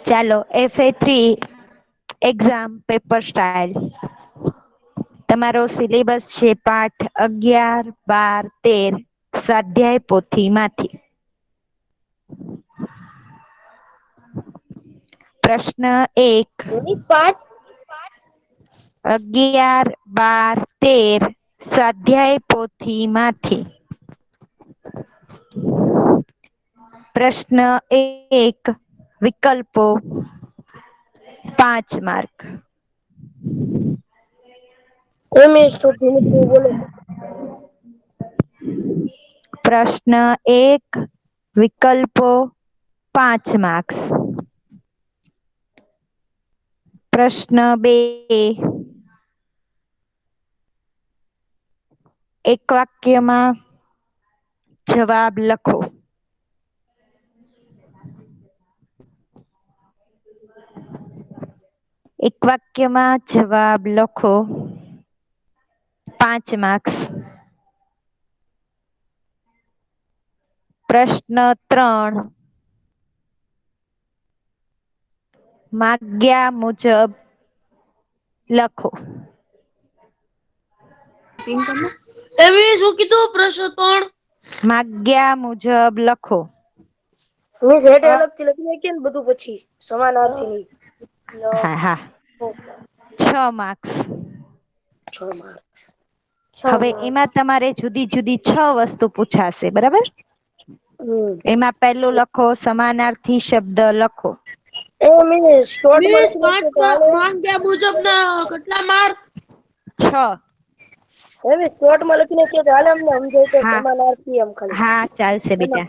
ચાલો FA3 exam paper style. તમારો syllabus છે પાઠ 11, 12, 13 સ્વાધ્યાય પોથીમાંથી. પ્રશ્ન 1. પાઠ 11, 12, 13 સ્વાધ્યાય પોથીમાંથી. પ્રશ્ન 1. વિકલ્પો 5 માર્ક. બોલો. પ્રશ્ન 1. વિકલ્પો 5 માર્ક્સ. પ્રશ્ન 2. એક વાક્યમાં જવાબ લખો. એક વાક્યમાં જવાબ લખો. 5 માર્ક્સ. પ્રશ્ન 3. માગ્યા મુજબ લખો. એવી શું કીધું? પ્રશ્ન 3 માગ્યા મુજબ લખો. અલગથી લખી નાખીએ ને બધું પછી સમાનાર્થી ની. હા હા 6 માર્ક્સ. 6 માર્ક્સ. હવે એમાં તમારે જુદી જુદી 6 વસ્તુ પૂછાશે, બરાબર? એમાં પહેલું લખો સમાનાર્થી શબ્દ લખો. મિસ 5 માંગ્યા મુજબ ના કેટલા માર્ક? 6. શોર્ટમાં લખી નાખીએ તો હાલે? અમને સમજાય તો હા સમાનાર્થી એમ ખાલી. હા ચાલશે બેટા.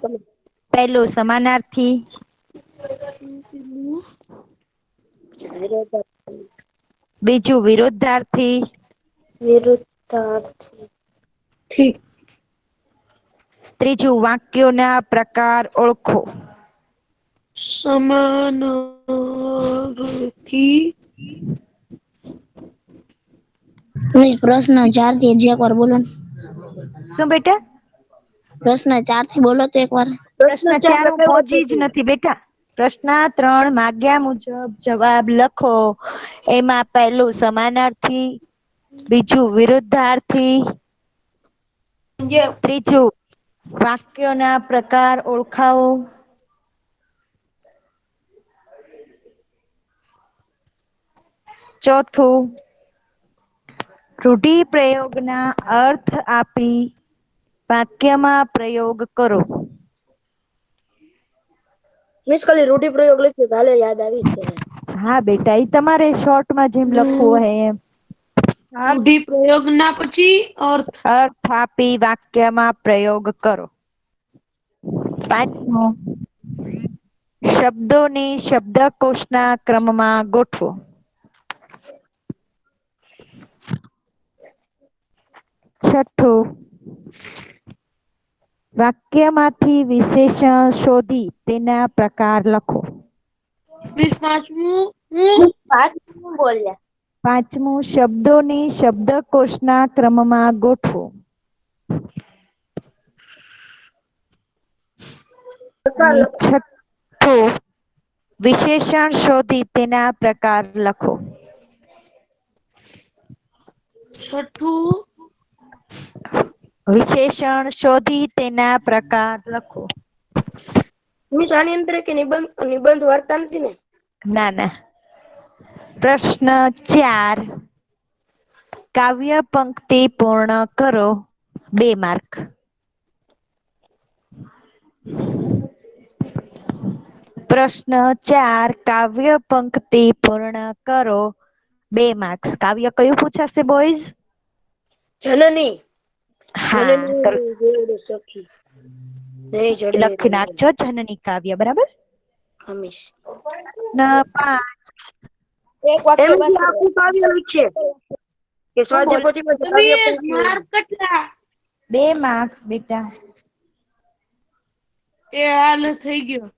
પહેલું સમાનાર્થી. બીજું વિરુદ્ધાર્થી. વિરુદ્ધાર્થી. ઠીક. ત્રીજું વાક્યોના પ્રકાર ઓળખો. સમાનાર્થી. પ્રશ્ન 4 થી હજી એકવાર બોલો ને. શું બેટા? પ્રશ્ન 4 થી બોલો તો એકવાર. પ્રશ્ન 4 હું પહોંચી જ નથી બેટા. પ્રશ્ન 3 માગ્યા મુજબ જવાબ લખો. એમાં પહેલું સમાનાર્થી, બીજું વિરુદ્ધાર્થી, ત્રીજું વાક્યોના પ્રકાર ઓળખાવો, ચોથું રૂઢિપ્રયોગના અર્થ આપી વાક્યમાં પ્રયોગ કરો. મિસ ખાલી રૂઢિપ્રયોગ લખ્યો તો હાલે, યાદ આવી જ જાય. હા બેટા, એ તમારે શોર્ટમાં જેમ લખવું હોય એમ. રૂઢિપ્રયોગ ના પછી અર્થ. અર્થ આપી વાક્યમાં પ્રયોગ કરો. પાંચમું, શબ્દોને શબ્દકોશના ક્રમમાં ગોઠવો. છઠ્ઠું, વાક્યમાંથી વિશેષણ શોધી તેના પ્રકાર લખો. મિસ પાંચમું બોલ્યા. પાંચમું, શબ્દોને શબ્દકોશના ક્રમમાં ગોઠવો. અને છઠ્ઠું, વિશેષણ શોધી તેના પ્રકાર લખો. છઠ્ઠું, વિશેષણ શોધી તેના પ્રકાર લખો. મિસ આની અંદર કે નિબંધ વાર્તા નથી ને? ના ના. પ્રશ્ન 4, કાવ્ય પંક્તિ પૂર્ણ કરો, 2 માર્ક. પ્રશ્ન 4, કાવ્ય પંક્તિ પૂર્ણ કરો, 2 માર્ક્સ. કાવ્ય કયું પૂછાશે બોયઝ? જનની. હા તો જનની જોડ સખી. નહીં જડે લખી નાખજો જનની કાવ્ય, બરાબર? હા મિસ. પ્રશ્ન 5, એક વાક્ય બસ. આખું કાવ્ય છે કે સ્વાધ્યાય પોથીમાં કાવ્ય પંક્તિ? માર્ક કેટલા? 2 માર્ક્સ બેટા. એ હાલ થઈ ગયો.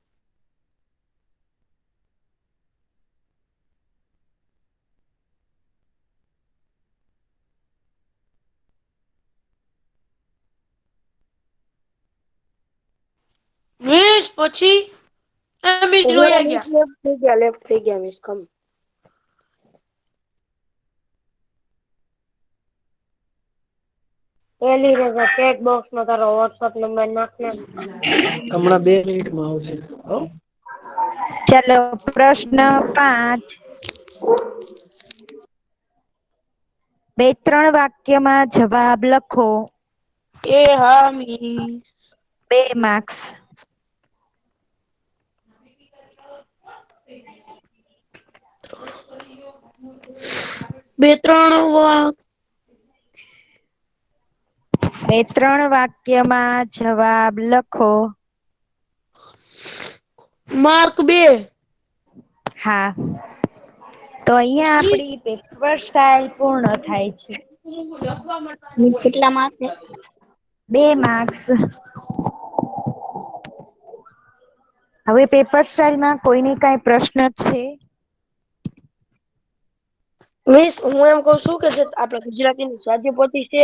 મિસ પછી મિસ રોયા ગયા. લેફ્ટ થઈ ગયા મિસ કમ. એલી રે ચેટ બોક્સ માં તારો WhatsApp નંબર નાખને. હમણાં 2 મિનિટમાં આવશે. ચાલો પ્રશ્ન 5. 2-3 વાક્યમાં જવાબ લખો. એ હા મિસ. 2 માર્ક્સ. બે ત્રણ વા 2-3 વાક્યમાં જવાબ લખો. માર્ક 2. હા તો અહીંયા આપડી પેપર સ્ટાઇલ પૂર્ણ થાય છે. કેટલા માર્ક? 2 માર્ક્સ. હવે પેપર સ્ટાઇલમાં કોઈને કઈ પ્રશ્ન છે? મિસ હું એમ કઉ છું કે જે આપડે ગુજરાતીની સ્વાધ્યાયપોથી છે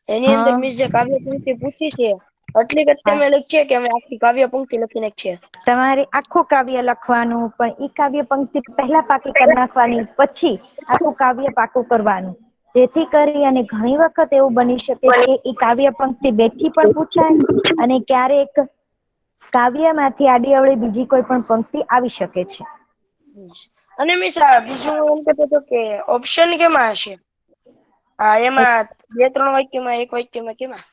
એની અંદર હા મિસ જે કાવ્ય પંક્તિ પૂછી છે એટલી કદી હા અમે લખીએ કે અમે આખી કાવ્ય પંક્તિ લખી નાખીએ. તમારે આખું કાવ્ય લખવાનું પણ ઈ કાવ્ય પંક્તિ પહેલા પાકી કરી નાખવાની પછી આખું કાવ્ય પાકું કરવાનું. જેથી કરી અને ઘણી વખત એવું બની શકે કે ઈ કાવ્ય પંક્તિ બેઠી પણ પૂછાય અને ક્યારેક કાવ્યમાંથી આડી અવળી બીજી કોઈ પણ પંક્તિ આવી શકે છે. અને મિસ બીજું એમ કહેતો હતો કે ઓપ્શન કેમાં હશે? હા એમાં 2-3 વાક્યમાં 1 વાક્યમાં કેમાં?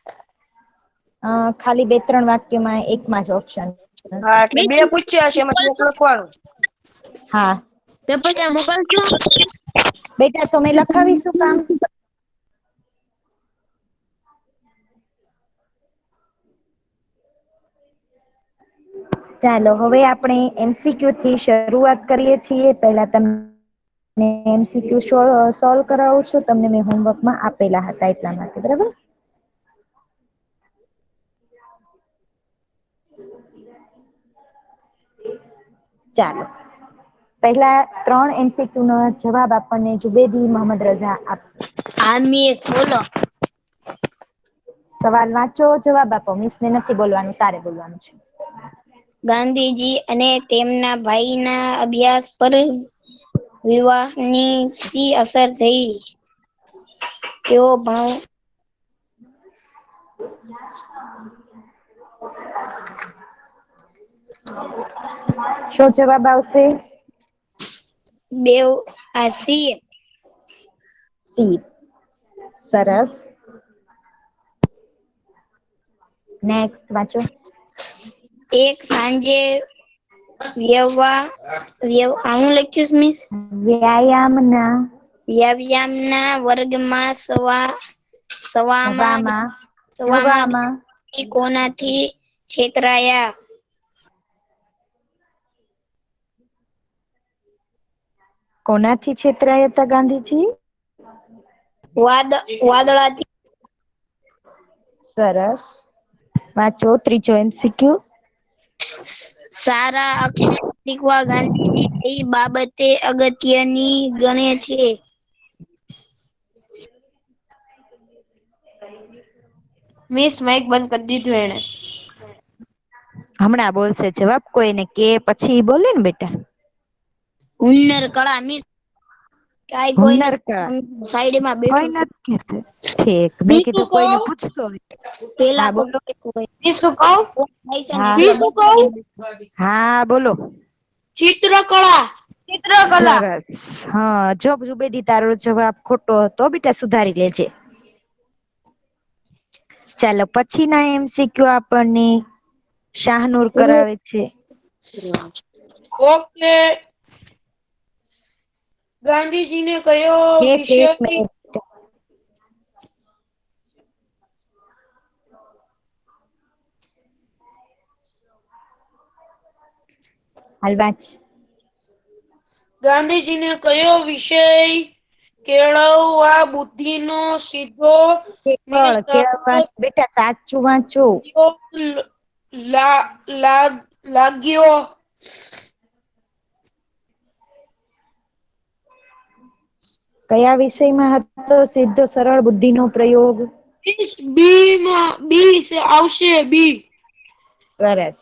ખાલી 2-3 વાક્યમાં એકમાં જ ઓપ્શન હશે. હા એટલે 2 પૂછ્યા છે એમાંથી 1 લખવાનું. હા પેપર ત્યાં મોકલજો. બેટા તો મેં લખાવીશું કામ. ચાલો હવે આપણે MCQ થી શરૂઆત કરીએ છીએ પહેલા તમને MCQ સોલ્વ કરાવું છું તમને મેં હોમવર્કમાં આપેલા હતા એટલા માટે બરાબર. ચાલો પહેલા 3 MCQ નો જવાબ આપણને જુબેદી મોહમ્મદ રઝા આપશે. હા મિસ બોલો. સવાલ વાંચો જવાબ આપો મિસને નથી બોલવાનું તારે બોલવાનું છે. ગાંધીજી અને તેમના ભાઈના અભ્યાસ પર વિવાહની શી અસર થઈ? તેઓ શું જવાબ આવશે? સી. સરસ. નેક્સ્ટ વાંચો. એક સાંજે હું લખ્યું મિસ વ્યાયામના વર્ગમાં સવામાં કોનાથી છેતરાયા? કોનાથી છેતરાયા હતા ગાંધીજી? વાદળાથી. સરસ વાંચો ત્રીજો MCQ. સારા અક્ષર શીખવા ગાંધીજી કઈ બાબતે અગત્યની ગણે છે? મિસ માઈક બંધ કરી દીધું એને. હમણાં બોલશે જવાબ કોઈને કે પછી બોલે ને બેટા. હુન્નર કળા મિસ. કાઈ કોઈ હુન્નર કળા નથી સાઈડમાં કોઈ બેઠું છે. નથી કહેતું ઠીક મેં બીજું કીધું કોઈને કહું પૂછતો હોય. હા પેલા બોલો. બીજું કહું હા બીજું કહું હા બોલો. ચિત્રકળા. સરસ હા જો જુબેદી તારો જવાબ ખોટો હતો બેટા સુધારી લેજે. ચાલો પછી ના MCQ આપણને શાહનુર કરાવે છે. ઓકે. ગાંધીજીને કયો વિષય? એક મિનિટ હાલ વાંચ. ગાંધીજીને કયો વિષય કેળવવા બુદ્ધિનો સીધો ને કેળવવા બેટા સાચું વાંચો. લાગ્યો? કયા વિષયમાં હતો સીધો સરળ બુદ્ધિનો પ્રયોગ? બી આવશે બી. સરસ.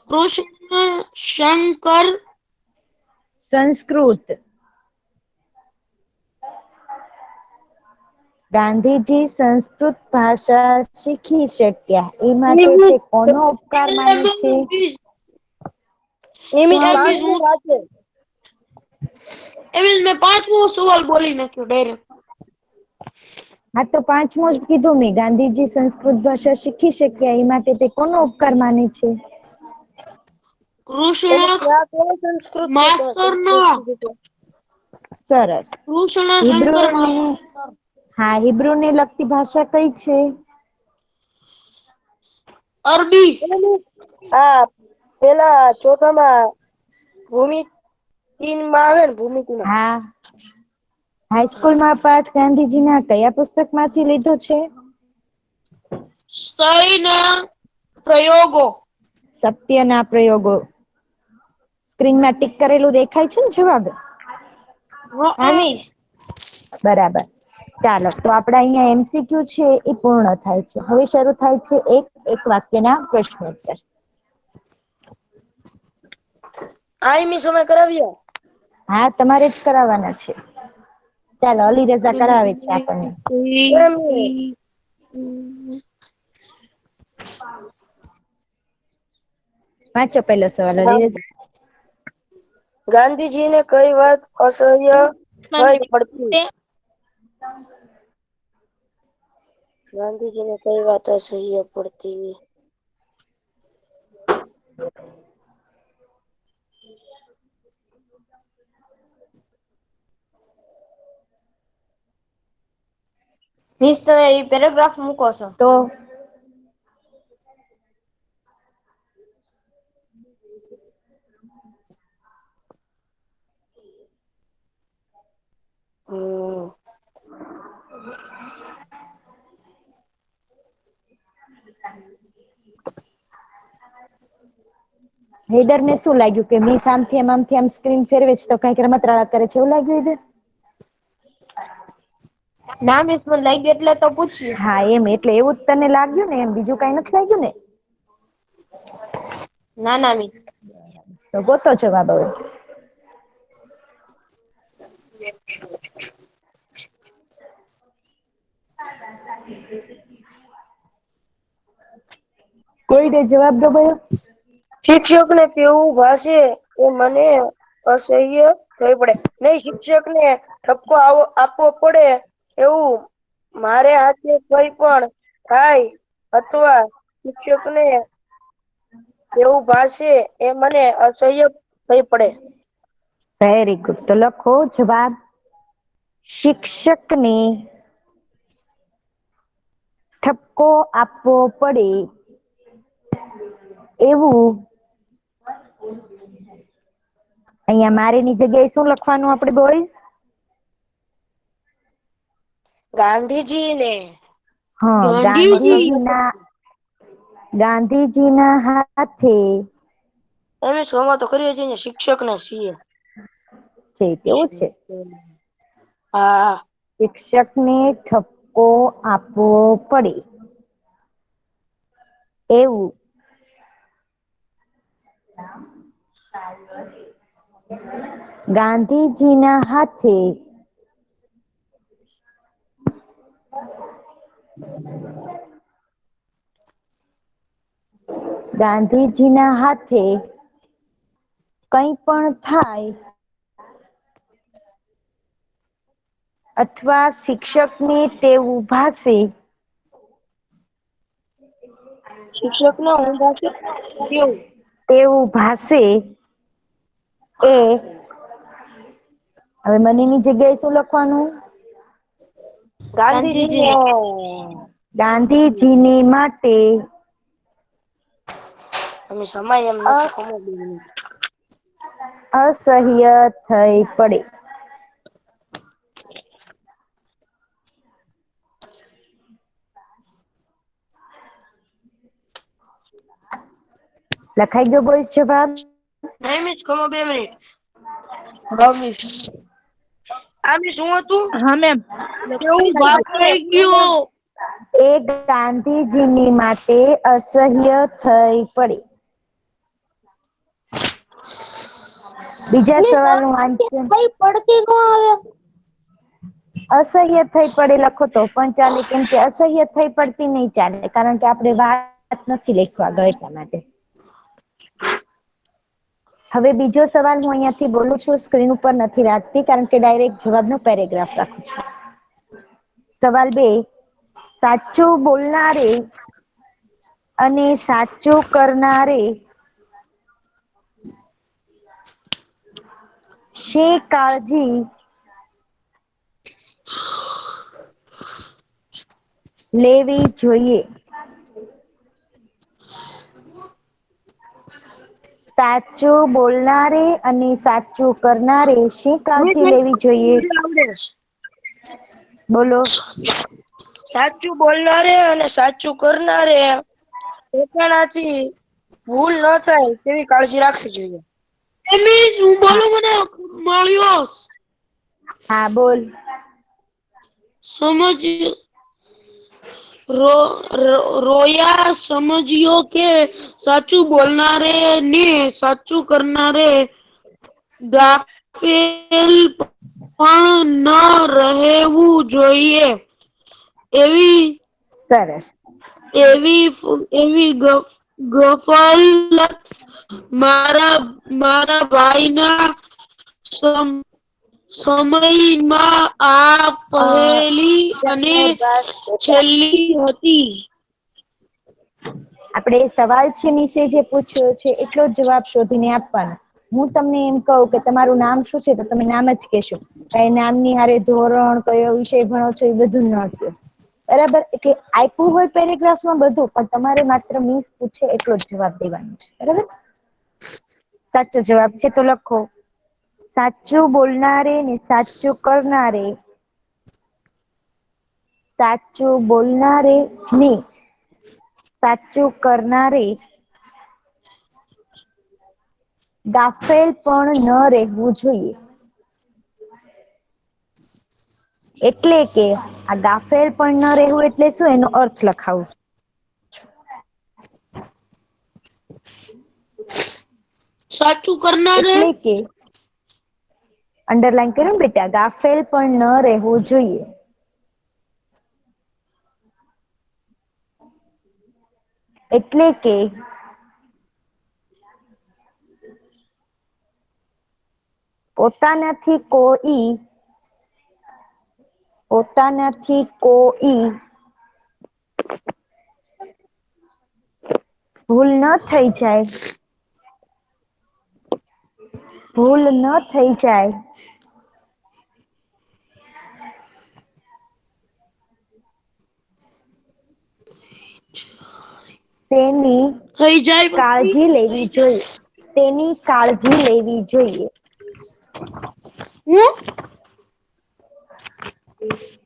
શંકર સંસ્કૃત. ગાંધીજી સંસ્કૃત ભાષા શીખી શક્યા એ માટે તે કોનો ઉપકાર માને છે? એ મિસ યાર, મિસ, પાંચમું વાંચે. એમ મેં 5મો સવાલ બોલી નાખ્યો ડાયરેક્ટ. હા તો 5મો જ કીધું મેં. ગાંધીજી સંસ્કૃત ભાષા શીખી શક્યા એ માટે તે કોનો ઉપકાર માને છે? કૃષ્ણ ત્યાં કેવો સંસ્કૃત છે ત્યાં માસ્તરનો સંસ્કૃત કીધું તો. સરસ. કૃષ્ણ હિબ્રુ શંકરનો. હા, હિબ્રુ ને લગતી ભાષા કઈ છે? અરબી. હા, પેલા ચોથામાં ભૂમિ 3 માં આવે ને ભૂમિ 3 માં. હા. હાઈસ્કૂલમાં પાઠ ગાંધીજીના કયા પુસ્તકમાંથી લીધો છે? સહીના પ્રયોગો. સત્યના પ્રયોગો. સ્ક્રીનમાં ટીક કરેલું દેખાય છે ને જવાબ? હા મિસ. બરાબર. ચાલો તો આપડા અહીંયા MCQ છે એ પૂર્ણ થાય છે. હવે શરૂ થાય છે એક વાક્યના પ્રશ્નોત્તર. આઈમી સમય કરાવીએ. હા, તમારે જ કરાવવાના છે. ચાલો, અલી રઝા કરાવે છે આપણને. વાંચો પેલો સવાલ, અલી રઝા. ગાંધીજીને કઈ વાત અસહ્ય થઈ પડતી? ગાંધીજીને કઈ વાત અસહ્ય પડતી? મિસ તમે એ પેરેગ્રાફ મૂકો છો. તો હમ. હૈદરને શું લાગ્યું કે મીસ આમથી આમ સ્ક્રીન ફેરવે છે તો કઈક રમતરાળા કરે છે એવું લાગ્યું હૈદર? ના મિસ મને લાગી એટલે તો પૂછ્યું. હા એમ, એટલે એવું જ તને લાગ્યું ને એમ, બીજું કઈ નથી લાગ્યું ને? ના ના મિસ. તો ગોતો જવાબ હવે. કોઈને જવાબ દો બયો. શિક્ષકને કેવું ભાષે એ મને અસહ્ય થઈ પડે. નહી, શિક્ષકને ઠપકો આપવો પડે એવું મારે હાથે કઈ પણ થાય અથવા શિક્ષકને એવું ભાષે એ મને અસહ્ય થઈ પડે. Very good. તો લખો જવાબ. શિક્ષકને ઠપકો આપવો પડે એવું અહીંયા મારેની જગ્યાએ શું લખવાનું આપણે બોયઝ? ગાંધીજીને હા, ગાંધીજી ગાંધીજીના હાથે એમ સોમાં તો કરીએ છીએ શિક્ષક ને છીએ. છે કેવું છે? હા. શિક્ષકને ઠપકો આપવો પડે એવું ગાંધીજીના હાથે ગાંધીજીના હાથે કંઈ પણ થાય અથવા શિક્ષકને તેવું ભાષે શિક્ષક ને હું ભાષે કેવું તેવું ભાષે એ હવે મનીની જગ્યાએ શું લખવાનું? ગાંધીજીને ગાંધીજીને ગાંધીજીને માટે અમે સમય એમ નથી ખમો. અસહ્ય થઈ પડે. લખાઈ ગયો બોયસ જવાબ? નહીં મિસ, ખમો 2 મિનિટ. હા મિસ. આમે શું હતું? હા મેમ. કેવું ભાષાઈ ગયું. એ ગાંધીજીની માટે અસહ્ય થઈ પડે. બીજા સવાલનું વાંચન કઈ પડતી ન આવે. અસહ્ય થઈ પડે લખો તો પણ ચાલે, કેમ કે અસહ્ય થઈ પડતી નહીં ચાલે, કારણ કે આપણે વાત નથી લખવા આગળ એટલા માટે. હવે બીજો સવાલ હું અહીંયાથી બોલું છું, સ્ક્રીન ઉપર નથી રાખતી, કારણ કે ડાયરેક્ટ જવાબનો પેરેગ્રાફ રાખું છું. સવાલ 2, સાચું બોલનારે અને સાચું કરનારે શી કાળજી લેવી જોઈએ? સાચું બોલનારે અને સાચું કરનારે શી કાળજી લેવી જોઈએ? આવડે છે. બોલો. સાચું બોલનારે અને સાચું કરનારે પોતાનાથી ભૂલ ન થાય તેવી કાળજી રાખવી જોઈએ. હું હા બોલું, મને મળ્યો હા બોલ. સમજ રોયા સમજ્યો કે સાચું બોલનારે ને સાચું કરનારે ગાફેલ પણ ન રહેવું જોઈએ. એવી સરસ. એવી ગફલત મારા ભાઈના સમયમાં આ પહેલી અને છેલ્લી હતી. આપણે સવાલ છે નીચે જે પૂછ્યો છે એટલો જ જવાબ શોધીને આપવાનો. હું તમને એમ કહું કે તમારું નામ શું છે, તો તમે નામ જ કહેશો. કઈ નામની હારે ધોરણ, કયો વિષય ભણો છો, એ બધું ન કહો. બરાબર? એટલે આપ્યું હોય પેરેગ્રાફમાં બધું, પણ તમારે માત્ર મિસ પૂછે એટલો જ જવાબ દેવાનો છે. બરાબર? સાચો જવાબ છે તો લખો. સાચું બોલનારે ને સાચું કરનારે સાચું બોલનારે ને સાચું કરનારે ગાફેલ પણ ન રહેવું જોઈએ. એટલે કે આ ગાફેલ પણ ન રહેવું એટલે શું, એનો અર્થ લખાવું. સાચું કરનારે એટલે કે અંડરલાઈન કર્યું ને બેટા, ગાફેલ પણ ન રહેવું જોઈએ. એટલે કે પોતાનાથી કોઈ ભૂલ ન થઈ જાય, ભૂલ ન થઈ જાય તેની થઈ જાય પછી કાળજી લેવી જોઈએ. તેની કાળજી લેવી જોઈએ. હું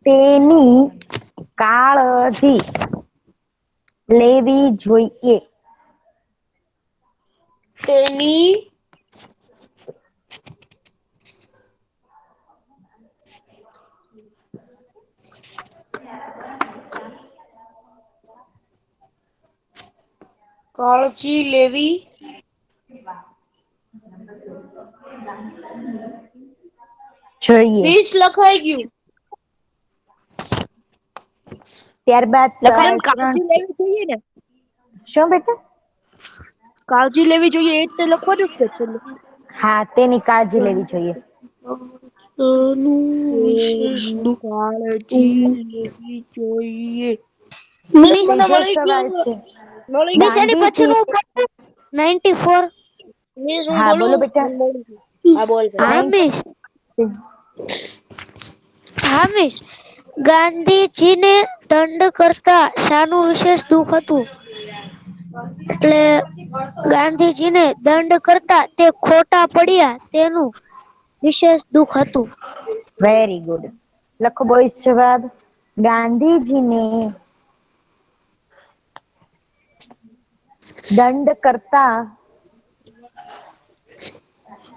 તેની કાળજી લેવી જોઈએ. તેની કાળજી લેવી જોઈએ. 20 લખાઈ ગયું. ત્યારબાદ સવાલ લખાણ 3. કાળજી લેવી જોઈએ ને, શું બેટા? કાળજી લેવી જોઈએ એ તે લખવાનું જ છે. હા, તેની કાળજી લેવી જોઈએ. નું વિશેષ દુઃખ કાળજી લેવી જોઈએ. મિસ મિસ મને ત્રીજો મળી સવાલ ગયું, છે મળી મિસ ગયું. એની ગાંધીજી પછીનું 94. મિસ હું હા બોલો બોલું, બેટા. મને મળી ગયું. હા બોલ હા મિસ. હા મિસ. ગાંધીજીને દંડ કરતા શાનું વિશેષ દુઃખ હતું? એટલે ગાંધીજીને દંડ કરતા તે ખોટા પડ્યા તેનું વિશેષ દુઃખ હતું. Very good. લખો બોઈસ જવાબ. ગાંધીજીને દંડ કરતા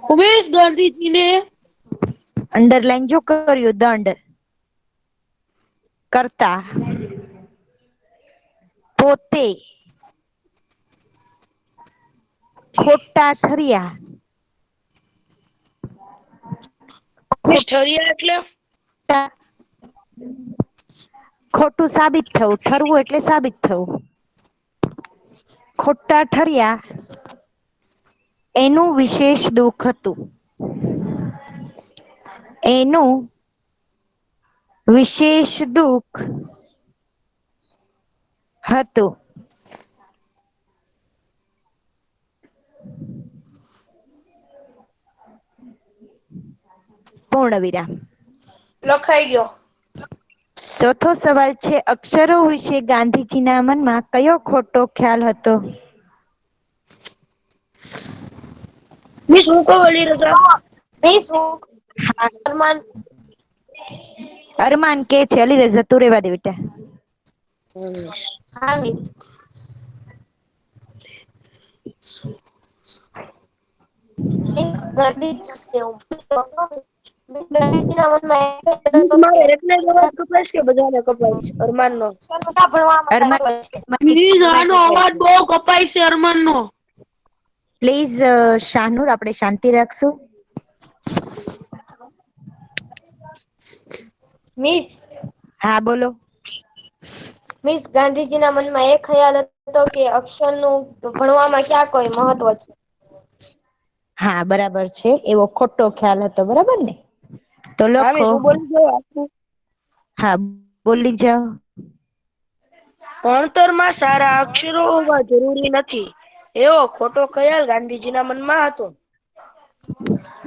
ઉમેશ ગાંધીજીને અંડરલાઈન જો કર્યું, દંડ કરતા પોતે ખોટા ઠર્યા મિસ ઠરિયા એટલે ખોટું સાબિત થવું. ઠરવું એટલે સાબિત થવું. ખોટા ઠર્યા એનું વિશેષ દુઃખ હતું. એનું વિશેષ દુઃખ હતું. પૂર્ણ વિરામ. લખાઈ ગયો. ચોથો સવાલ છે, અક્ષરો વિશે ગાંધીજીના મનમાં કયો ખોટો ખ્યાલ હતો? મિસ હું કહું અલી રજા. મિસ હું હા, અરમાન અરમાન કે છે. અલી રઝા તું રેવા દે બેટા. હા મિસ. ગાંધીજીના મારે એટલે જ અવાજ કપાઈશ કે બધાને કપાઈશ અરમાન નો. અરમાન મિસ આનો અવાજ બહુ કપાય છે અરમાન નો. પ્લીઝ શાહનુર આપણે શાંતિ રાખશું. મિસ હા બોલો. મિસ ગાંધીજીના મનમાં એ ખ્યાલ હતો કે અક્ષરનું ભણવામાં ક્યાં કોઈ મહત્વ છે. હા બરાબર છે. એવો ખોટો ખ્યાલ હતો. બરાબર ને? તો હા લખો. મિસ હું બોલી જાઉં આખું. હા બોલી જાઓ. ભણતરમાં સારા અક્ષરો હોવા જરૂરી નથી એવો ખોટો ખ્યાલ ગાંધીજીના મનમાં હતો.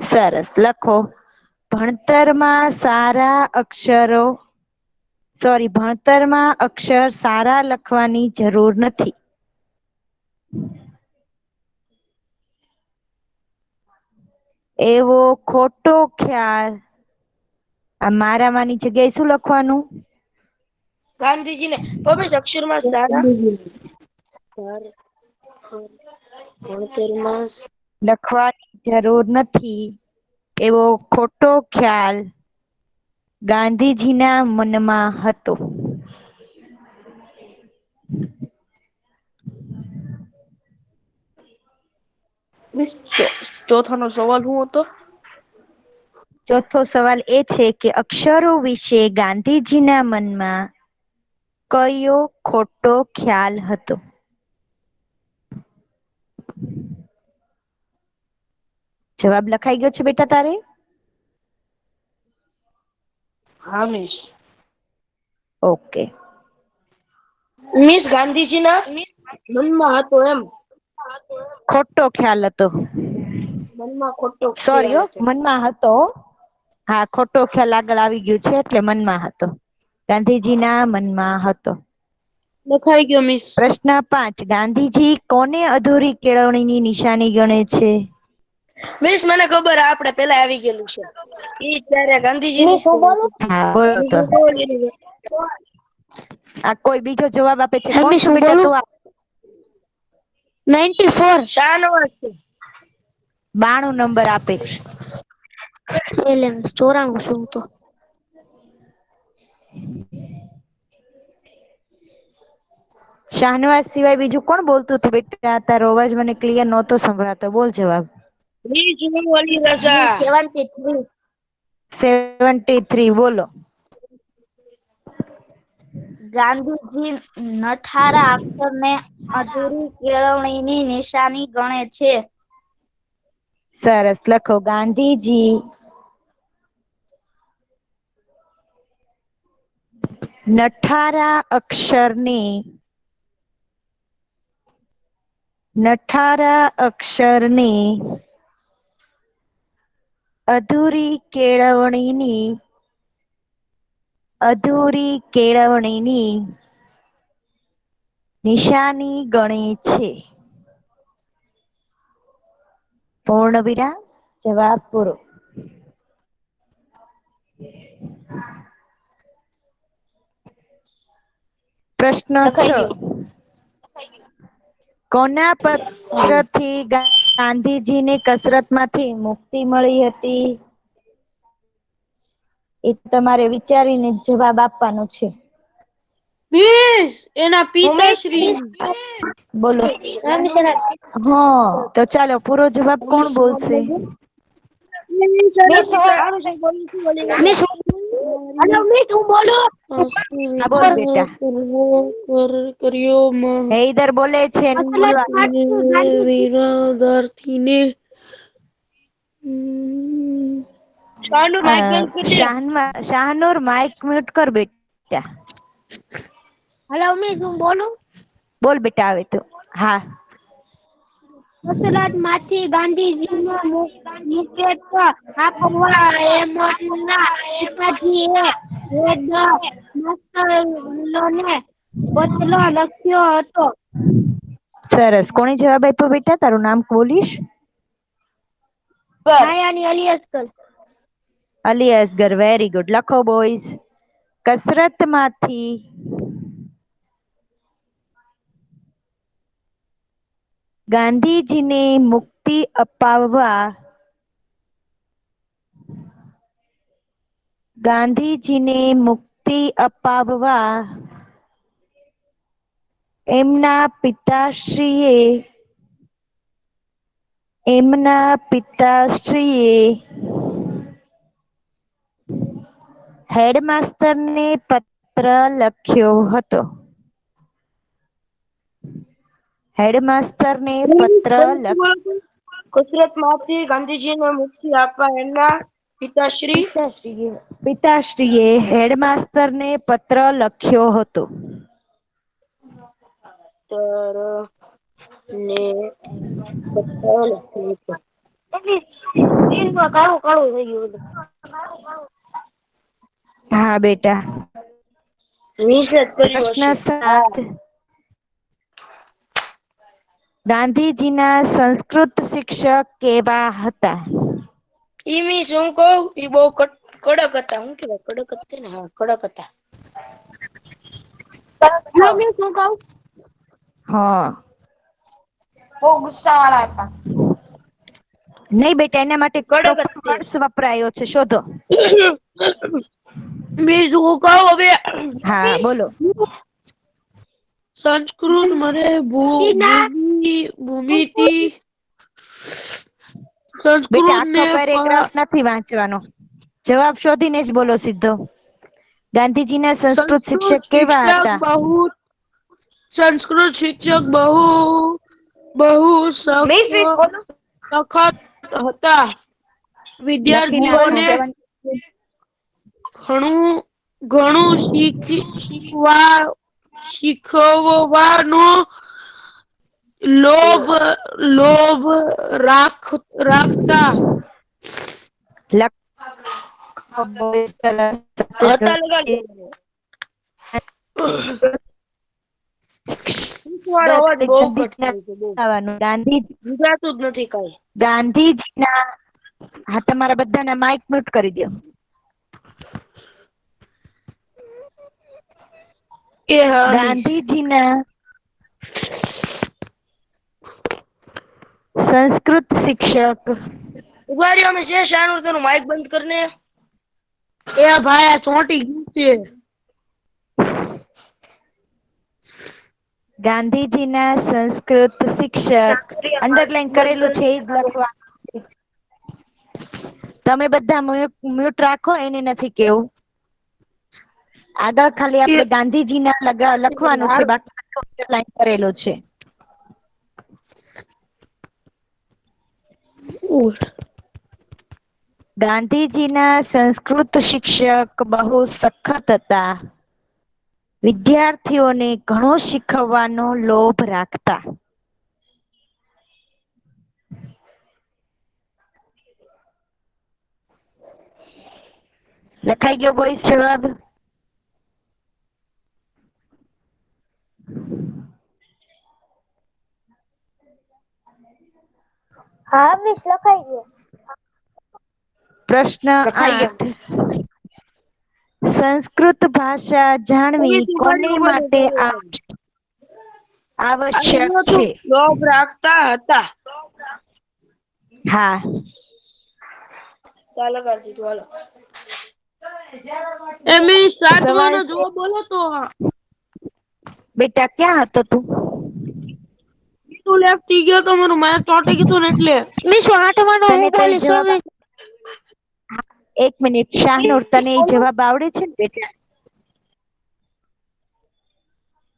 સરસ લખો. ભણતરમાં સારા અક્ષરો ભણતરમાં અક્ષર સારા લખવાની જરૂર નથી. એવો ખોટો ખ્યાલ. આ મારામાંની જગ્યાએ શું લખવાનું? ગાંધીજીને અક્ષરમાં સારા ભણતરમાં લખવાની જરૂર નથી એવો ખોટો ખ્યાલ ગાંધીજીના મનમાં હતો. મિસ ચોથાનો સવાલ શું હતો? ચોથો સવાલ એ છે કે અક્ષરો વિશે ગાંધીજીના મનમાં કયો ખોટો ખ્યાલ હતો? જવાબ લખાઈ ગયો છે બેટા તારે? હા મિસ. ઓકે. મિસ ગાંધીજીના મનમાં હતો એમ. ખોટો ખ્યાલ હતો. મનમાં ખોટો સોરી ખ્યાલ હો, હતો. મનમાં હતો. હા ખોટો ખ્યાલ આગળ આવી ગયું છે એટલે મનમાં હતો. ગાંધીજીના મનમાં હતો. લખાઈ ગયો મિસ. પ્રશ્ન 5. ગાંધીજી કોને અધૂરી કેળવણીની નિશાની ગણે છે? મિસ મને ખબર આપણે પેલા આવી ગયેલું છે. ઈ ત્યારે ગાંધીજીની મિસ હું બોલું? હા બોલો તો. આ કોઈ બીજો જવાબ આપે છે? હા કોણ મિસ છું હું બેટા બોલું? તું? 94. શાનવાઝ છે. 92 નંબર આપે. એટલે 94 છું તો. શાહનવાઝ સિવાય બીજું કોણ બોલતું હતું બેટા? તારો અવાજ મને ક્લિયર નહોતો સંભળાતો. બોલ જવાબ. મિસ હું અલી રઝા. 73. 73 બોલો. ગાંધીજી નઠારા અક્ષરને અધૂરી કેળવણીની નિશાની ગણે છે. સરસ લખો. ગાંધીજી નઠારા અક્ષરને અધૂરી કેળવણીની નિશાની ગણે છે. પૂર્ણ વિરામ. જવાબ પૂરો. પ્રશ્ન 6. લખાઈ ગયું. કોના પત્રથી ગાંધીજીને કસરતમાંથી મુક્તિ મળી હતી? એ તમારે વિચારીને જવાબ આપવાનો છે. મિસ એના પિતાશ્રી. બોલો. હા તો ચાલો પૂરો જવાબ કોણ બોલશે? મિસ હેલો મિસ હું બોલું હા બોલ બેટા. કર્યો હૈદર બોલે છે ને બોલવા. વિરોધાર્થીને શાહનુર માઇક મ્યુટ કર બેટા. હેલો મિસ હું બોલું બોલ બેટા આવે તો. હા વસરાજ માંથી ગાંધીજીને મુકેશ આપવા એમના પિતાજીએ હેડ માસ્ટરને પત્ર લખ્યો હતો. સરસ. કોણે જવાબ આપ્યો બેટા? તારું નામ બોલીશ. છાયાની અલિયાસ્કર. અલી અસગર. Very good. લખો બોયઝ. કસરત માંથી ગાંધીજીને મુક્તિ અપાવવા એમના પિતાશ્રીએ હેડમાસ્ટરને પત્ર લખ્યો હતો. કસરત માંથી ગાંધીજીને મુક્તિ આપવા એમના પિતાશ્રીએ હેડમાસ્ટરને પત્ર લખ્યો હતો. કાળું થઈ ગયું. હા બેટા. પ્રશ્ન 7. ગાંધીજીના સંસ્કૃત શિક્ષક કેવા હતા? ઈમી શું કહું, ઈ બહુ કડક હતા. શું કેવાય? કડક હતા ને? હા, કડક હતા. હેલો મિસ હું કહું હા. બહુ ગુસ્સા વાળા હતા. નહીં બેટા, એના માટે કડક પ્રોપર હતી. વર્ડ્સ વપરાયો છે, શોધો. મિસ હું કહું હવે. હા બોલો. સંસ્કૃત મને ભૂમિતિ બેટા સંસ્કૃત આખો ને પેરેગ્રાફ નથી વાંચવાનો. જવાબ શોધીને જ બોલો સીધો. ગાંધીજીના સંસ્કૃત શિક્ષક કેવા હતા? સંસ્કૃત શિક્ષક બહુ સખત હતા. લખી નાખો. વિદ્યાર્થીઓને ઘણું શીખવવાનો લોભ રાખતા. હતા લગાડી દો. વાળો અવાજ બહુ કટ થાય છે. બહુ ગુજરાતું જ નથી કઈ. ગાંધીજીના હા તમારા બધાના માઇક મ્યુટ કરી દો. ગાંધીજીના સંસ્કૃત શિક્ષક ઉભા રહ્યો. અમે છે શાનુ તેનું માઇક બંધ કરને. એ ભાઈ આ ચોંટી ગયું છે. ગાંધીજીના સંસ્કૃત શિક્ષક અંડરલાઈન કરેલું છે એ જ લખવાનું. તમે બધા મ્યુટ રાખો, એને નથી કેવું. આગળ ખાલી આપણે ગાંધીજીના લખવાનું છે, બાકી અંડરલાઈન કરેલું છે. ગાંધીજીના સંસ્કૃત શિક્ષક બહુ સખત હતા. વિદ્યાર્થીઓને ઘણું શીખવવાનો લોભ રાખતા. લખાઈ ગયો બોયસ જવાબ? હા મિસ લખાઈ ગયો. પ્રશ્ન 8. સંસ્કૃત ભાષા જાણવી કોને માટે આવશ્યક છે? લોભ રાખતા હતા. હા. ચાલો કરી દીધું. હાલો. એમે સાતવાનો સવાલ જવાબ બોલો તો. બેટા ક્યાં હતો તું? તું લેફ્ટ થઈ ગયો તો મારું માઇક ચોંટી ગયું ને એટલે. મિસ આઠમાનો તને હું કઈ બોલીશ. જવાબ એક મિનિટ શાહનુર, તને ઈ જવાબ આવડે છે ને બેટા?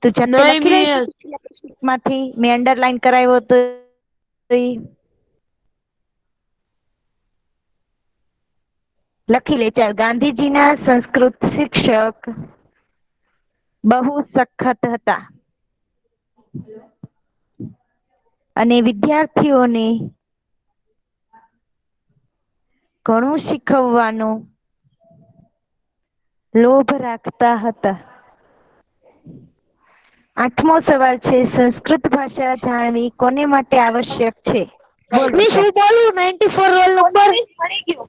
તું જાતે નહીં લખી રહી મિસ. માંથી મેં અંડરલાઈન કરાવ્યો તો ઈ લખી લે ચાલ. ગાંધીજીના સંસ્કૃત શિક્ષક બહુ સખત હતા અને વિદ્યાર્થીઓને ઘણું શીખવવાનો લોભ રાખતા હતા. 8મો સવાલ છે, સંસ્કૃત ભાષા જાણવી કોને માટે આવશ્યક છે? બોલ મિસ બેટા. હું બોલું 94 રોલ નંબર ભણી ગયો.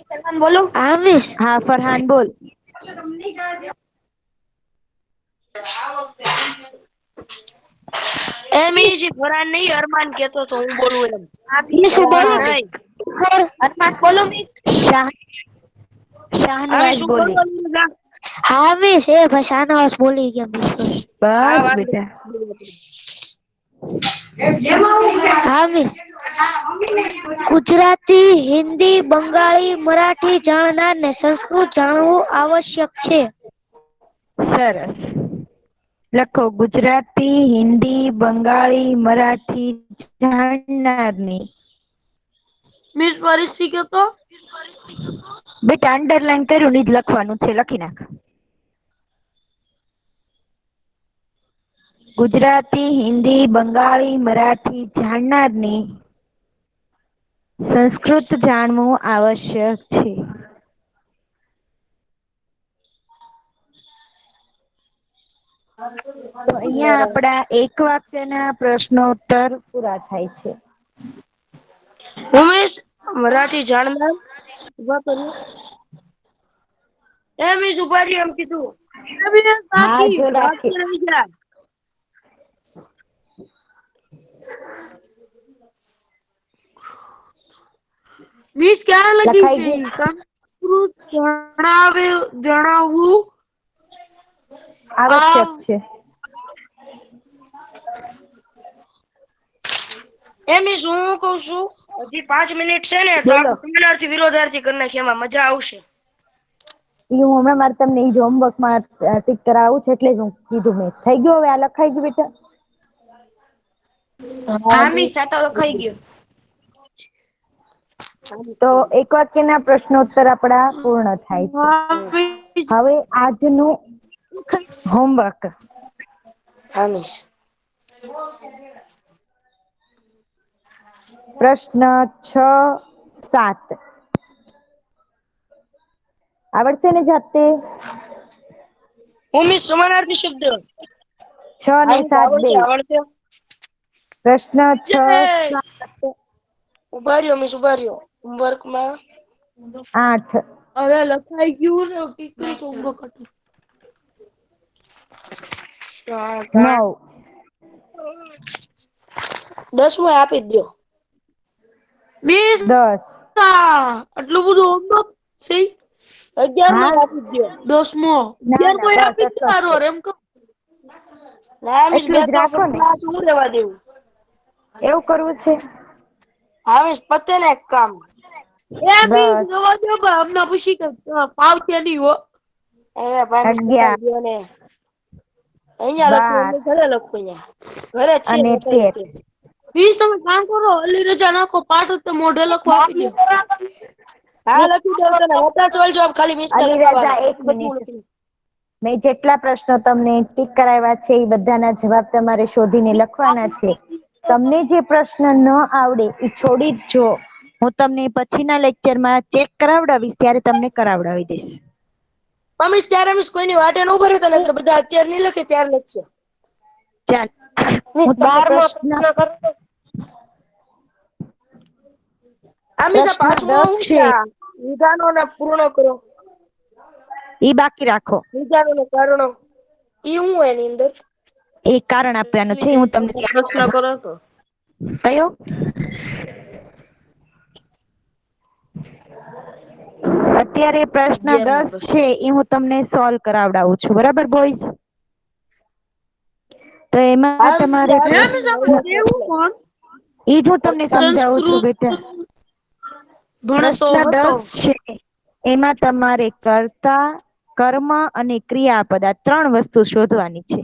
સલમાન બોલો. હા મિસ. હા ફરહાન બોલ. મિસ ફરાન નહીં, અરમાન કહેતો તો હું બોલું એમ. મિસ હું બોલું. નહીં. અરમાન બોલો મિસ. શાહનવાજ શું બોલે. બોલવાનું? હા મિસ એ ભાષાના બોલી ગયા મિસ. બસ બેટા. હા મિસ. ગુજરાતી, હિન્દી, બંગાળી, મરાઠી જાણનારને સંસ્કૃત જાણવું આવશ્યક છે. સરસ. લખો ગુજરાતી, હિન્દી, બંગાળી, મરાઠી જાણનારની. મિસ પરિસ્થિતિ કહેતો બેટા અંડરલાઈન કર્યું ની જ લખવાનું છે, લખી નાખ. ગુજરાતી, હિન્દી, બંગાળી, મરાઠી જાણનારની સંસ્કૃત જાણવું આવશ્યક છે. તો અહીંયા આપણા એક વાક્યના પ્રશ્નોત્તર પૂરા થાય છે. ઉમેશ મરાઠી જાણનાર ઉભા કર્યો. મિસ ઉભા રહ્યો એમ કીધું. હા જો રાખી. મિસ ક્યાં લગી લખાઈ છે? ગયું? સંસ્કૃત જણાવવું આવશ્યક છે. મિસ હું કઉ છું હજી 5 મિનિટ છે ને, તો બોલો. આપણે સમાનાર્થી વિરોધાર્થી કરી નાખીએ, એમાં મજા આવશે. હું હમણાં મારે તમને ઈ હોમવર્કમાં ટીક કરાવું છે એટલે જ હું કીધું. મેં થઈ ગયું હવે? આ લખાઈ ગયું બેટા? હા મિસ આ તો લખાઈ ગયો. તો એક વાક્યના પ્રશ્નોત્તર આપણા પૂર્ણ થાય છે. હવે આજનું હોમવર્ક. હા મિસ. પ્રશ્ન 6-7 આવડશે ને જાતે? મિસ સમાનાર્થી શબ્દ 6 ને 7 બે. આવડશે. પ્રશ્ન 6-7 ઉભા રહ્યો મિસ, ઉભા રહ્યો. હોમવર્કમાં 8 અરે લખાઈ ગયું ને, ટીકરી તો ઉભો કરતો. 9 10 આપી દો. મિસ 10 આટલું બધું હોમવર્ક છે? 11 હા આપી દો. 10મો ના 11મો ના બસ આપી દો. એટલો જ છે. એમ કહો. ના મિસ એટલું જ રાખો ને. હું લેવા દેવું. એવું કરવું છે? હા મિસ પતે ને એક કામ. મિસ બસ જવા દો અમને પૂછી કે પાવતે નહીં હો. ભાઈ મિસ 11 દો ને. અહીંયા લખું 12 ઘરે લખું અહીંયા. ઘરે છે અને 13 મિસ તમે કામ કરો, અલી રજા નાખો, પાઠ તો મોઢે લખવા આપી દો. હા લખી દઉં તને. બધા સવાલ જવાબ ખાલી મિસ ને અલી રાજા લખવાના. એક મિનિટ. મેં જેટલા પ્રશ્નો તમને ટીક કરાવ્યા છે એ બધાના જવાબ તમારે શોધીને લખવાના છે. તમને જે પ્રશ્ન ન આવડે એ છોડી જ જો. હું તમને પછીના લેક્ચરમાં ચેક કરાવડાવીશ ત્યારે તમને કરાવડાવી દઈશ. મિસ ત્યારે મિસ કોઈની વાટે ન ઉભા રહેતા, નહીતર બધા અત્યારે નહીં લખે ત્યારે લખશે. ચાલ હું તમને પ્રશ્ન મિસ આ પ્રશ્ન 5મો 10 હું છે છે? વિધાનોને પૂર્ણ કરો. એ બાકી રાખો. વિધાનોને કારણો ઈ હું એની અંદર એ કારણ આપવાનું છે. હું તમને પ્રશ્ન કરો તો કયો? અત્યારે પ્રશ્ન 10 છે એ હું તમને સોલ્વ કરાવડાવું છું, બરાબર બોયઝ? તો એમાં તમારે ઈ જ હું તમને સમજાવું છું બેટા. પ્રશ્ન 10 છે એમાં તમારે કર્તા, કર્મ અને ક્રિયાપદ આ 3 વસ્તુ શોધવાની છે.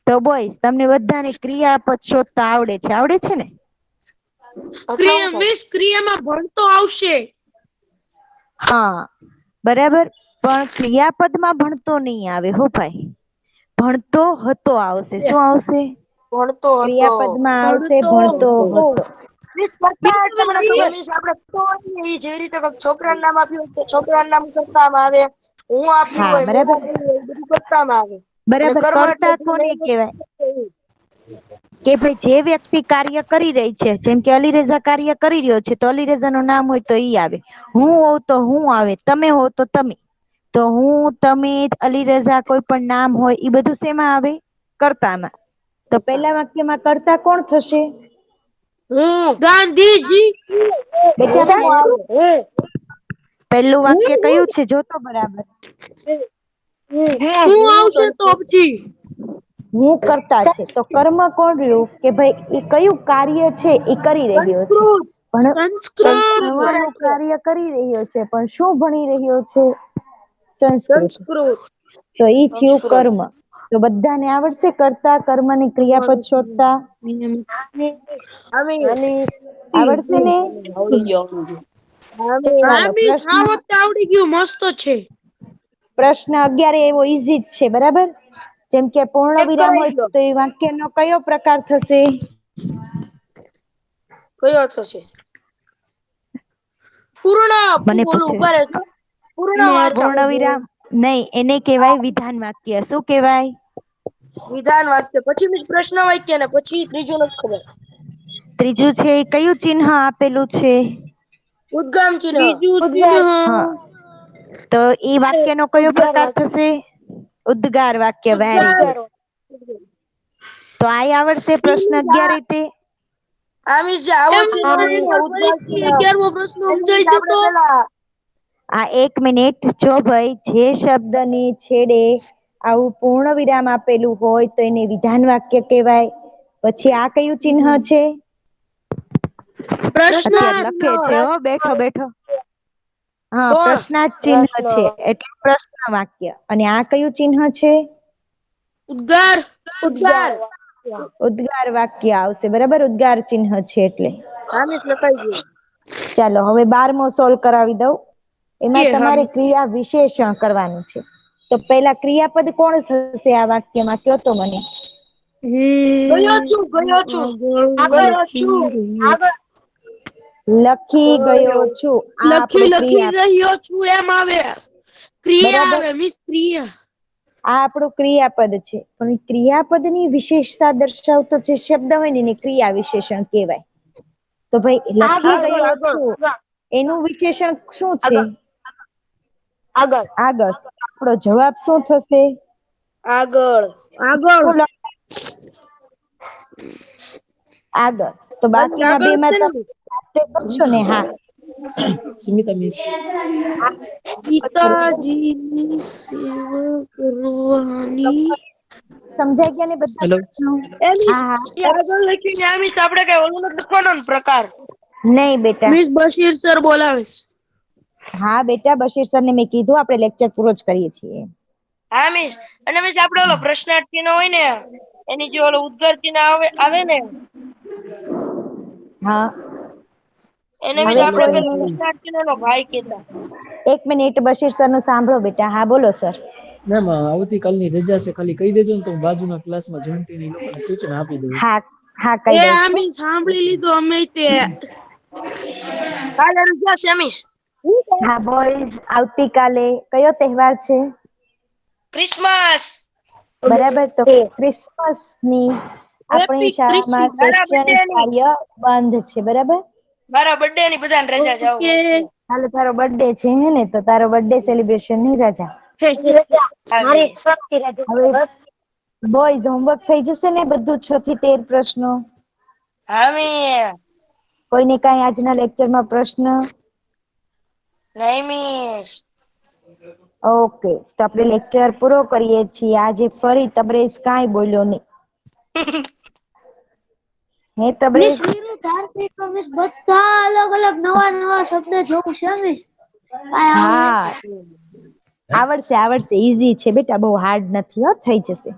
તો બોયસ તમને બધાને ક્રિયાપદ શોધતા આવડે છે ને? ક્રિયામાં ભણતો આવશે. હા બરાબર, પણ ક્રિયાપદમાં ભણતો નહીં આવે હો ભાઈ, ભણતો હતો આવશે. શું આવશે? ભણતો હતો. ક્રિયાપદમાં આવશે ભણતો હતો. મિસ કરતા એટલે મને ખબર મિસ આપણે તો ઈ જે રીતે કોઈક છોકરાનું નામ આપ્યું હોય તો છોકરાનું નામ કરતામાં આવે. હું આપ્યું હા હોય મેં બરાબર, આપ્યું હોય બધું કરતામાં આવે. અને બરાબર. કર્મ એટલે કરતા જે કોને મેં કહેવાય? વસ્તુ કરી. કે ભાઈ જે વ્યક્તિ કાર્ય કરી રહી છે, જેમ કે અલીરેઝા કાર્ય કરી રહ્યો છે તો અલીરેઝા નું નામ હોય તો ઈ આવે. હું હોઉં તો હું આવે, તમે હો તો તમે. તો હું, તમે, અલીરેઝા કોઈ પણ નામ હોય એ બધું શેમાં આવે? કર્તામાં. તો પહેલા વાક્યમાં કર્તા કોણ થશે? હું ગાંધીજી. બેટા હું આવે હું પહેલું વાક્ય કયું છે જોતો બરાબર. હું આવશે તો પછી હું કરતા છે તો કર્મ કોણ રહ્યું? કે ભાઈ એ કયું કાર્ય છે એ કરી રહ્યો છે. સંસ્કૃત. ભણવાનું કાર્ય કરી રહ્યો છે, પણ શું ભણી રહ્યો છે? સંસ્કૃત. સંસ્કૃત તો ઈ થયું કર્મ. તો બધાને આવડશે કર્તા, કર્મ ની ક્રિયાપદ શોધતા? આમી આવડશે ને? ચાલો પ્રશ્ન આવડી ગયું, મસ્ત છે. પ્રશ્ન 11 એવો ઈઝી જ છે બરાબર. જેમ કે પૂર્ણ ચેક વિરામ કરાવી હોય લો તો એ વાક્યનો કયો પ્રકાર થશે? કયો થશે? પૂર્ણ મને બોલું પૂછે ઉભા રહેજો. પૂર્ણ વાચક પૂર્ણ વિરામ નહીં, એને કહેવાય વિધાન વાક્ય. શું કહેવાય? વિધાન વાક્ય. પછી બીજ પ્રશ્ન વાક્ય ને પછી ત્રીજું નથી ખબર. ત્રીજું છે એ કયું ચિહ્ન આપેલું છે? ઉદ્ગમ ચિહ્ન. ત્રીજું ચિહ્ન હા, તો એ વાક્યનો કયો પ્રકાર થશે? ઉદ્ગાર વાક્ય. વેરી ઉદ્ગાર. ગુડ. તો આ આવડશે પ્રશ્ન 11 રીતે? આમી જે આવો ચિહ્ન છે ને ઉદ્ગાર ચિહ્ન 11મો પ્રશ્ન એની સમજાઈ વિશે આપણે જતો. પેલા આ 1 મિનિટ જો ભાઈ, જે શબ્દની છેડે આવું પૂર્ણ વિરામ આપેલું હોય તો એને વિધાન વાક્ય કહેવાય. પછી આ કયું ચિહ્ન છે? અત્યારે પ્રશ્નાર્થ. લખે છે હો, બેઠો બેઠો. હા, કોણ પ્રશ્નાર્થ ચિહ્ન છે એટલે પ્રશ્ન વાક્ય. અને આ કયું ચિહ્ન છે? ઉદ્ગાર. ઉદ્ગાર. ઉદ્ગાર વાક્ય આવશે બરાબર, ઉદ્ગાર ચિહ્ન છે એટલે. આમીશ લખાઈ ગયું. ચાલો હવે 12મો સોલ્વ કરાવી દઉં. એમાં કે તમારે ક્રિયા વિશેષણ કરવાનું છે. તો પહેલા ક્રિયાપદ કોણ થશે આ વાક્યમાં? કયો તો મને. ગયો છું ગયો છું આગળ છું આગળ લખી ગયો છું. આ આપણું લખી ક્રિયા, રહ્યો છું એમ આવે. ક્રિયા બરાબર. આવે, મિસ ક્રિયા. આ આપણું ક્રિયાપદ છે, પણ ક્રિયાપદની વિશેષતા દર્શાવતો જે શબ્દ હોય ને એને ક્રિયા વિશેષણ કહેવાય. તો ભાઈ લખી ગયો છું એનું વિશેષણ શું છે? આગળ આગળ. આપણો જવાબ શું થશે? આગળ આગળ. શું આગળ. તો બાકીના આગળ બેમાં છે તમે ને જાતે કરશો ને? હા. પિતાજીની સેવા કરવાની. સમજાઈ ગયા ને બધા પ્રશ્નો? એની હા હા. આગળ લખીને આમીશ આપણે કઈ ઓલું નથી લખવાનો ને પ્રકાર. નહીં બેટા. મિસ બશીર સર બોલાવે છે. હા બેટા, બશીર સર ને મેં કીધું આપણે લેક્ચર પૂરો જ કરીએ છીએ. હા મિસ. અને મિસ આપણે ઓલો પ્રશ્નાર્થ ચિહ્ન હોય ને એની જે ઓલો ઉદ્ગાર ચિહ્ન આવે ને હા. એને મિસ હવે આપણે કોઈ પેલા પ્રશ્નાર્થ ચિહ્નનો ભાઈ કહેતા. 1 મિનિટ બશીર સર નું સાંભળો બેટા. હા બોલો સર. મેમ આવતીકાલની રજા છે, ખાલી કહી દેજો ને તો હું બાજુના ક્લાસમાં જોઈન કરીને ઈ લોકોને સૂચના આપી દઉં. હા હા, કહી એ દઉં છું. આમી સાંભળી લીધું અમે તે. કાલે રજા છે મિસ. હા બોયઝ, આવતીકાલે કયો તહેવાર છે? ક્રિસમસ. બરાબર. તો ક્રિસમસ ની આપણી હેપી શાળામાં ક્રિસમસ. મારા શૈક્ષણિક બર્થડે ની કાર્ય બંધ છે બરાબર. મારા બર્થડે ની બધાને રજા જાવ. ઓકે. હાલે તારો બર્થડે છે હે ને, તો તારો બર્થડે સેલિબ્રેશન ની રજા. મારી હવે બોયઝ, હોમવર્ક થઈ જશે ને બધું? 6 થી 13 પ્રશ્નો. હા મી કોઈને કાંઈ આજના લેક્ચરમાં પ્રશ્ન? નહીં મિસ. ઓકે, તો આપણે લેક્ચર પૂરો કરીએ છીએ. આજે ફરી તબરેજ કાંઈ બોલ્યો નહીં. હે મિસ તબરેજ? વિરુદ્ધાર્થી તો મિસ બધા અલગ અલગ નવા નવા શબ્દ જોઉં છે મિસ. હા આવડશે આવડશે, ઈઝી છે બેટા, બહુ હાર્ડ નથી હો, થઈ જશે.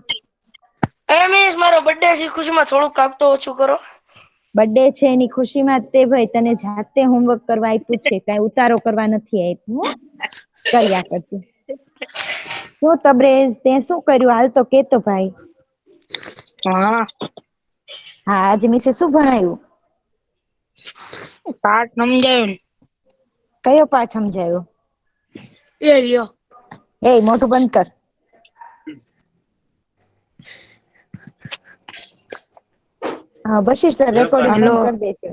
મિસ મારો બર્થડે છે, ખુશીમાં થોડુંક કાપ તો ઓછું કરો. બર્થડે છે એની ખુશીમાં તે ભાઈ તને જાતે હોમવર્ક કરવા આપ્યું છે, કઈ ઉતારો કરવા નથી આપ્યું. કર્યા કરતી શું તબરેજ, તે શું કર્યું હાલ તો કેતો ભાઈ. હા, હા આજે મિસે શું ભણાયું? પાઠ સમજાયું. કયો પાઠ સમજાયો? એ લ્યો. એ મોઢું બંધ કર. હા બશીર સર રેકોર્ડિંગ હલો. બંધ કરી દેજો.